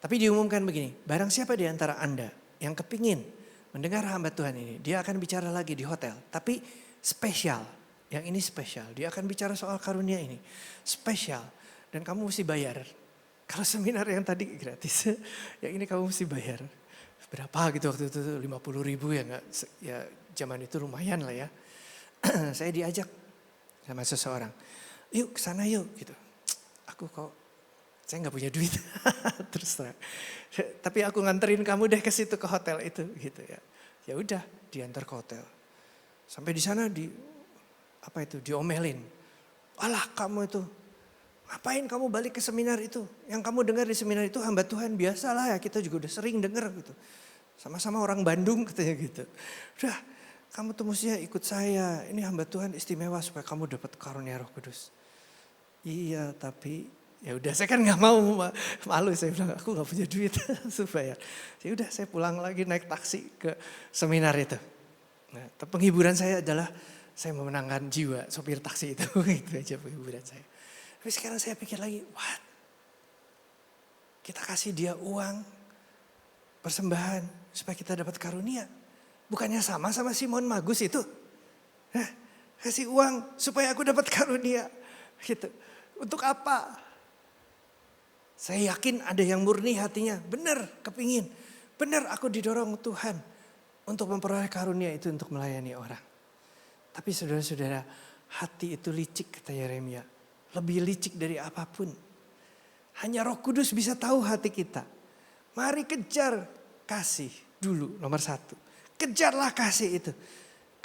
Tapi diumumkan begini, barang siapa di antara Anda yang kepingin mendengar hamba Tuhan ini, dia akan bicara lagi di hotel. Tapi spesial, yang ini spesial. Dia akan bicara soal karunia ini, spesial. Dan kamu mesti bayar. Kalau seminar yang tadi gratis, yang ini kamu mesti bayar. Berapa gitu waktu itu, 50.000 ya enggak, ya zaman itu lumayan lah ya. Saya diajak sama seseorang, yuk kesana yuk gitu. Aku kok, saya nggak punya duit, terus terang. Tapi aku nganterin kamu deh ke situ ke hotel itu gitu ya. Ya udah diantar ke hotel. Sampai di sana diomelin. Alah kamu itu, ngapain kamu balik ke seminar itu? Yang kamu dengar di seminar itu hamba Tuhan biasalah ya, kita juga udah sering dengar gitu. Sama-sama orang Bandung katanya gitu. Udah kamu tuh mestinya ikut saya. Ini hamba Tuhan istimewa supaya kamu dapat karunia Roh Kudus. Iya, tapi ya udah saya kan nggak mau, malu, saya bilang aku nggak punya duit supaya. Ya udah saya pulang lagi naik taksi ke seminar itu. Nah, penghiburan saya adalah saya memenangkan jiwa sopir taksi itu. Itu aja penghiburan saya. Tapi sekarang saya pikir lagi, what? Kita kasih dia uang, persembahan supaya kita dapat karunia. Bukannya sama Simon Magus itu? Kasih uang supaya aku dapat karunia. Gitu. Untuk apa? Saya yakin ada yang murni hatinya. Benar, kepingin. Benar aku didorong Tuhan untuk memperoleh karunia itu untuk melayani orang. Tapi saudara-saudara, hati itu licik kata Yeremia. Lebih licik dari apapun. Hanya Roh Kudus bisa tahu hati kita. Mari kejar kasih dulu nomor 1. Kejarlah kasih itu.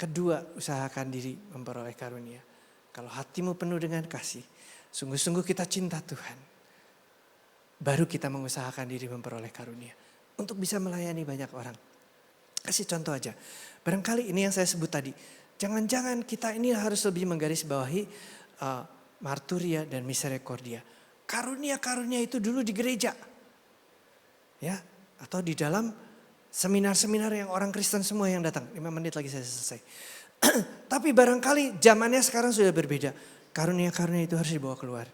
Kedua, usahakan diri memperoleh karunia. Kalau hatimu penuh dengan kasih, sungguh-sungguh kita cinta Tuhan. Baru kita mengusahakan diri memperoleh karunia. Untuk bisa melayani banyak orang. Kasih contoh aja. Barangkali ini yang saya sebut tadi. Jangan-jangan kita ini harus lebih menggarisbawahi marturia dan misericordia. Karunia-karunia itu dulu di gereja. Ya, atau di dalam seminar-seminar yang orang Kristen semua yang datang. 5 menit lagi saya selesai. Tapi barangkali zamannya sekarang sudah berbeda. Karunia-karunia itu harus dibawa keluar.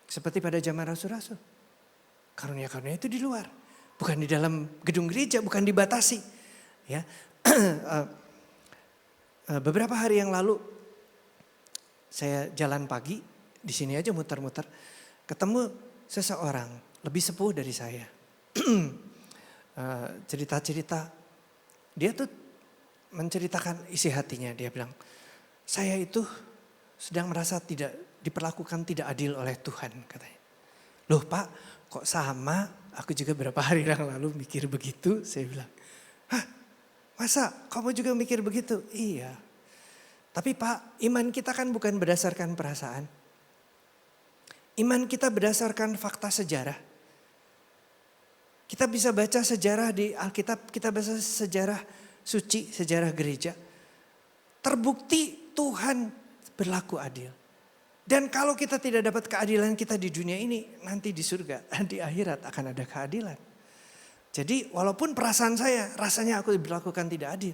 Seperti pada zaman Rasul-Rasul. Karunia-karunia itu di luar. Bukan di dalam gedung gereja, bukan dibatasi. Ya, beberapa hari yang lalu saya jalan pagi. Di sini aja muter-muter. Ketemu seseorang lebih sepuh dari saya. Cerita-cerita, dia tuh menceritakan isi hatinya. Dia bilang, saya itu sedang merasa tidak diperlakukan tidak adil oleh Tuhan katanya. Loh Pak, kok sama? Aku juga beberapa hari yang lalu mikir begitu. Saya bilang, hah masa kamu juga mikir begitu? Iya. Tapi Pak, iman kita kan bukan berdasarkan perasaan. Iman kita berdasarkan fakta sejarah. Kita bisa baca sejarah di Alkitab, kita baca sejarah suci, sejarah gereja. Terbukti Tuhan berlaku adil. Dan kalau kita tidak dapat keadilan kita di dunia ini, nanti di surga, di akhirat akan ada keadilan. Jadi walaupun perasaan saya, rasanya aku diberlakukan tidak adil.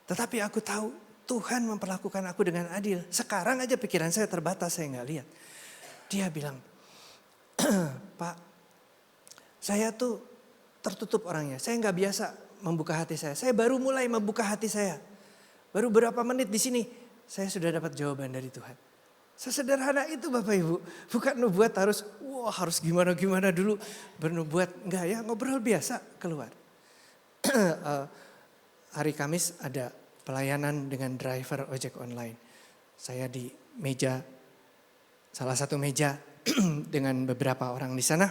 Tetapi aku tahu Tuhan memperlakukan aku dengan adil. Sekarang aja pikiran saya terbatas, saya nggak lihat. Dia bilang, Pak, saya tuh tertutup orangnya. Saya nggak biasa membuka hati saya. Saya baru mulai membuka hati saya. Baru berapa menit di sini, saya sudah dapat jawaban dari Tuhan. Sesederhana itu Bapak Ibu. Bukan nubuat harus gimana-gimana dulu. Bernubuat, enggak ya, ngobrol biasa keluar. Hari Kamis ada pelayanan dengan driver ojek online. Saya di meja, salah satu meja dengan beberapa orang di sana.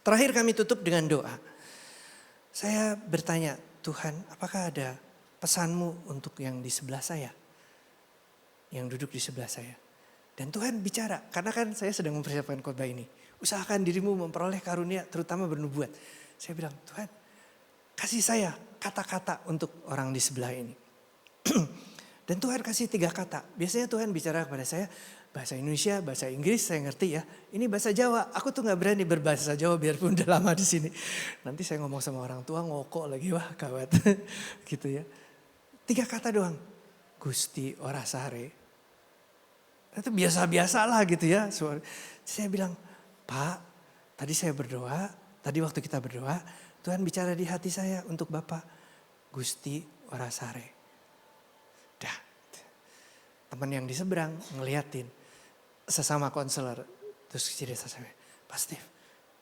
Terakhir kami tutup dengan doa. Saya bertanya, Tuhan apakah ada pesanmu untuk yang di sebelah saya? Yang duduk di sebelah saya. Dan Tuhan bicara, karena kan saya sedang mempersiapkan khotbah ini. Usahakan dirimu memperoleh karunia, terutama bernubuat. Saya bilang, Tuhan kasih saya kata-kata untuk orang di sebelah ini. Dan Tuhan kasih 3 kata. Biasanya Tuhan bicara kepada saya, bahasa Indonesia, bahasa Inggris saya ngerti ya. Ini bahasa Jawa, aku tuh gak berani berbahasa Jawa biarpun udah lama di sini. Nanti saya ngomong sama orang tua ngokok lagi, wah kawat. Gitu ya. 3 kata doang. Gusti ora sare. Itu biasa-biasa lah gitu ya. Saya bilang, Pak, tadi saya berdoa, tadi waktu kita berdoa, Tuhan bicara di hati saya untuk Bapak. Gusti ora sare. Dah. Teman yang di seberang ngeliatin. Sesama konselor. Terus cerita saya, Pak Steve,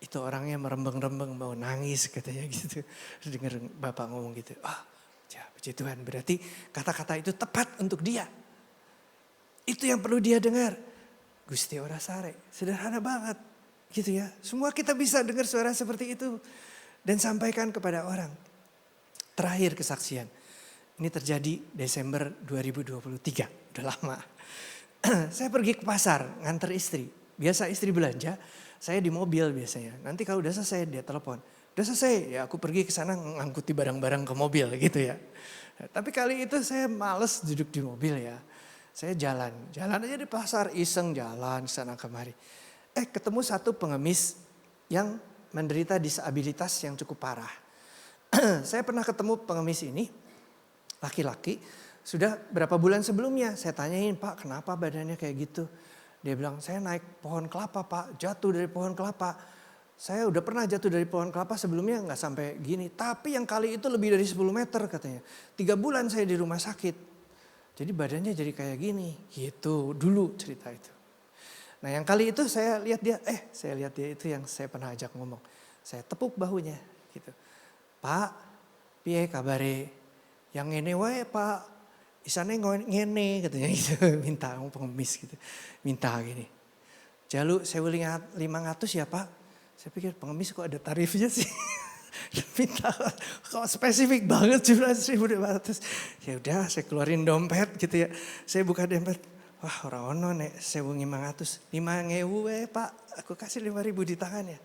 itu orangnya merembeng-rembeng mau nangis katanya gitu. Terus denger Bapak ngomong gitu. Ya puji Tuhan, berarti kata-kata itu tepat untuk dia. Itu yang perlu dia dengar. Gusti ora sare. Sederhana banget gitu ya. Semua kita bisa dengar suara seperti itu. Dan sampaikan kepada orang. Terakhir kesaksian. Ini terjadi Desember 2023. Udah lama. Saya pergi ke pasar nganter istri. Biasa istri belanja. Saya di mobil biasanya. Nanti kalau udah selesai dia telepon. Udah selesai, ya aku pergi ke sana ngangkuti barang-barang ke mobil gitu ya. Tapi kali itu saya males duduk di mobil ya. Saya jalan aja di pasar, iseng jalan sana kemari. Ketemu satu pengemis yang menderita disabilitas yang cukup parah. Saya pernah ketemu pengemis ini, laki-laki, sudah berapa bulan sebelumnya. Saya tanyain, Pak kenapa badannya kayak gitu? Dia bilang, saya naik pohon kelapa Pak, jatuh dari pohon kelapa. Saya udah pernah jatuh dari pohon kelapa sebelumnya nggak sampai gini. Tapi yang kali itu lebih dari 10 meter katanya. 3 bulan saya di rumah sakit. Jadi badannya jadi kayak gini. Gitu dulu cerita itu. Nah yang kali itu saya lihat dia itu yang saya pernah ajak ngomong. Saya tepuk bahunya gitu. Pak, piye kabare? Yang ngene wae Pak. Isane ngene katanya gitu. Minta pengemis gitu. Minta gini. Jaluk 1.500 ya Pak. Saya pikir pengemis kok ada tarifnya sih. Minta kok spesifik banget jumlah 1.500. Ya udah saya keluarin dompet gitu ya. Saya buka dompet. Wah orang ono nek 1.500. 5.000 Pak. Aku kasih 5.000 di tangannya.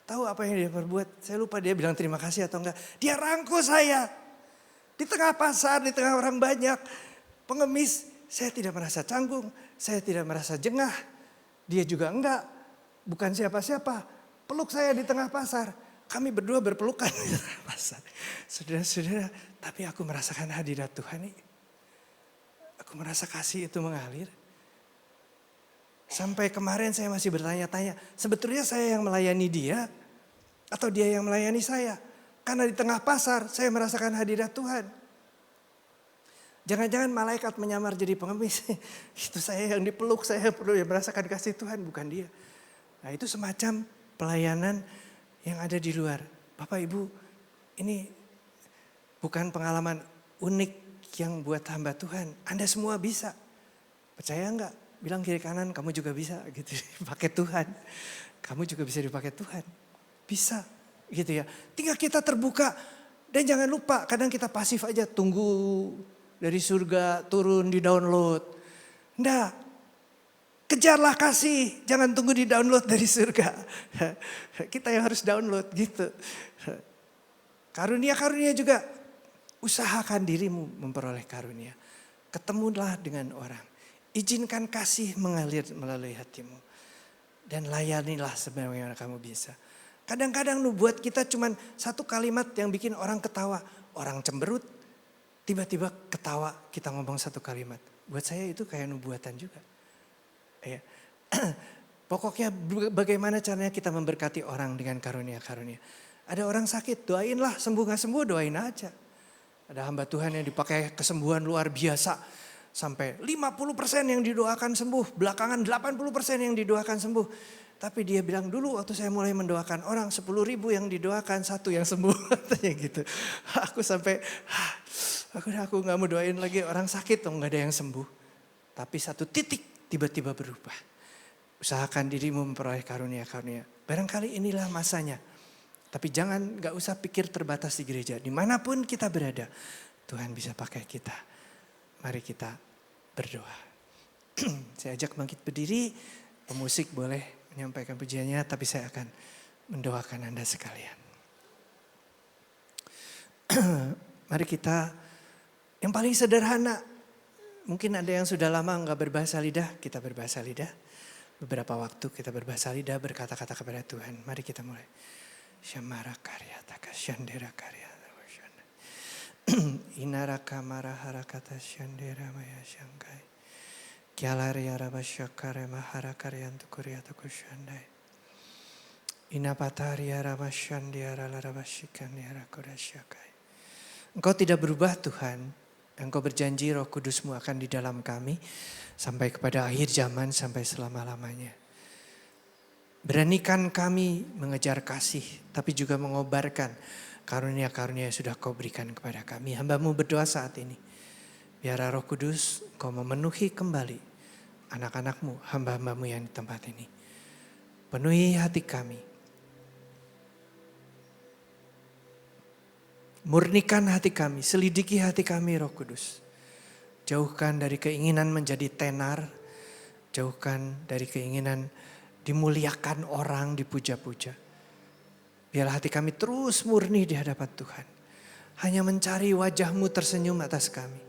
Tahu apa yang dia perbuat? Saya lupa dia bilang terima kasih atau enggak. Dia rangkul saya. Di tengah pasar, di tengah orang banyak. Pengemis, saya tidak merasa canggung. Saya tidak merasa jengah. Dia juga enggak. Bukan siapa-siapa. Peluk saya di tengah pasar. Kami berdua berpelukan di tengah pasar. Saudara-saudara, tapi aku merasakan hadirat Tuhan nih. Aku merasa kasih itu mengalir. Sampai kemarin saya masih bertanya-tanya. Sebetulnya saya yang melayani dia. Atau dia yang melayani saya. Karena di tengah pasar saya merasakan hadirat Tuhan. Jangan-jangan malaikat menyamar jadi pengemis. Itu saya yang dipeluk, saya perlu yang merasakan kasih Tuhan, bukan dia. Nah itu semacam pelayanan yang ada di luar. Bapak Ibu, ini bukan pengalaman unik yang buat hamba Tuhan. Anda semua bisa. Percaya enggak? Bilang kiri kanan, kamu juga bisa gitu. Dipakai Tuhan. Kamu juga bisa dipakai Tuhan. Bisa gitu ya. Tinggal kita terbuka. Dan jangan lupa, kadang kita pasif aja. Tunggu dari surga turun di download. Enggak. Kejarlah kasih, jangan tunggu di download dari surga. Kita yang harus download gitu. Karunia-karunia juga, usahakan dirimu memperoleh karunia. Ketemulah dengan orang. Izinkan kasih mengalir melalui hatimu. Dan layanilah sebagaimana kamu bisa. Kadang-kadang buat kita cuman satu kalimat yang bikin orang ketawa. Orang cemberut, tiba-tiba ketawa kita ngomong satu kalimat. Buat saya itu kayak nubuatan juga. Ya. Pokoknya bagaimana caranya kita memberkati orang dengan karunia-karunia. Ada orang sakit, doainlah, sembuh gak sembuh doain aja. Ada hamba Tuhan yang dipakai kesembuhan luar biasa. Sampai 50% yang didoakan sembuh, belakangan 80% yang didoakan sembuh. Tapi dia bilang dulu waktu saya mulai mendoakan orang 10.000 yang didoakan, 1 yang sembuh. Katanya gitu. Aku sampai, aku gak mau doain lagi orang sakit, gak ada yang sembuh. Tapi satu titik tiba-tiba berubah. Usahakan dirimu memperoleh karunia-karunia. Barangkali inilah masanya. Tapi gak usah pikir terbatas di gereja. Dimanapun kita berada, Tuhan bisa pakai kita. Mari kita berdoa. Saya ajak bangkit berdiri. Pemusik boleh menyampaikan pujiannya, tapi saya akan mendoakan Anda sekalian. Mari kita, yang paling sederhana, mungkin ada yang sudah lama enggak berbahasa lidah, kita berbahasa lidah. Beberapa waktu kita berbahasa lidah, berkata-kata kepada Tuhan. Mari kita mulai. Syamara karya takashandera karya. Inara kamara harakata shandera maya shangkai. Kialaria rabashakare mahara karyantu kuryatu kushandai. Inapataria rabashandiara larabashikandiara kurasyakai. Engkau tidak berubah Tuhan. Engkau berjanji Roh Kudus-Mu akan di dalam kami sampai kepada akhir zaman, sampai selama-lamanya. Beranikan kami mengejar kasih, tapi juga mengobarkan karunia-karunia yang sudah Kau berikan kepada kami. Hamba-Mu berdoa saat ini. Biar Roh Kudus Kau memenuhi kembali anak-anak-Mu, hamba-hamba-Mu yang di tempat ini. Penuhi hati kami. Murnikan hati kami, selidiki hati kami Roh Kudus. Jauhkan dari keinginan menjadi tenar, jauhkan dari keinginan dimuliakan orang, dipuja-puja. Biarlah hati kami terus murni di hadapan Tuhan. Hanya mencari wajah-Mu tersenyum atas kami.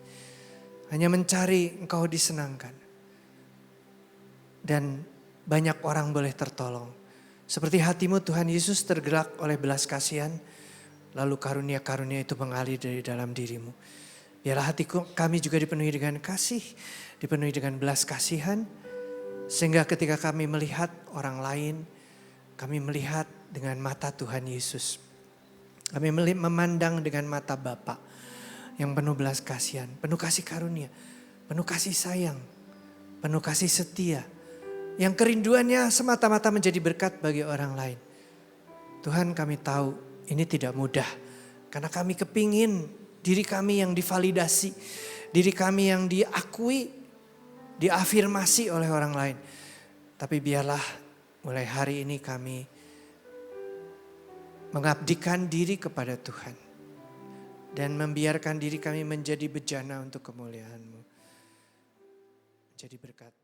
Hanya mencari Engkau disenangkan. Dan banyak orang boleh tertolong. Seperti hati-Mu Tuhan Yesus tergerak oleh belas kasihan. Lalu karunia-karunia itu mengalir dari dalam diri-Mu. Biarlah hati kami juga dipenuhi dengan kasih. Dipenuhi dengan belas kasihan. Sehingga ketika kami melihat orang lain. Kami melihat dengan mata Tuhan Yesus. Kami memandang dengan mata Bapa yang penuh belas kasihan, penuh kasih karunia, penuh kasih sayang, penuh kasih setia. Yang kerinduannya semata-mata menjadi berkat bagi orang lain. Tuhan, kami tahu ini tidak mudah. Karena kami kepingin diri kami yang divalidasi, diri kami yang diakui, diafirmasi oleh orang lain. Tapi biarlah mulai hari ini kami mengabdikan diri kepada Tuhan. Dan membiarkan diri kami menjadi bejana untuk kemuliaan-Mu. Menjadi berkat.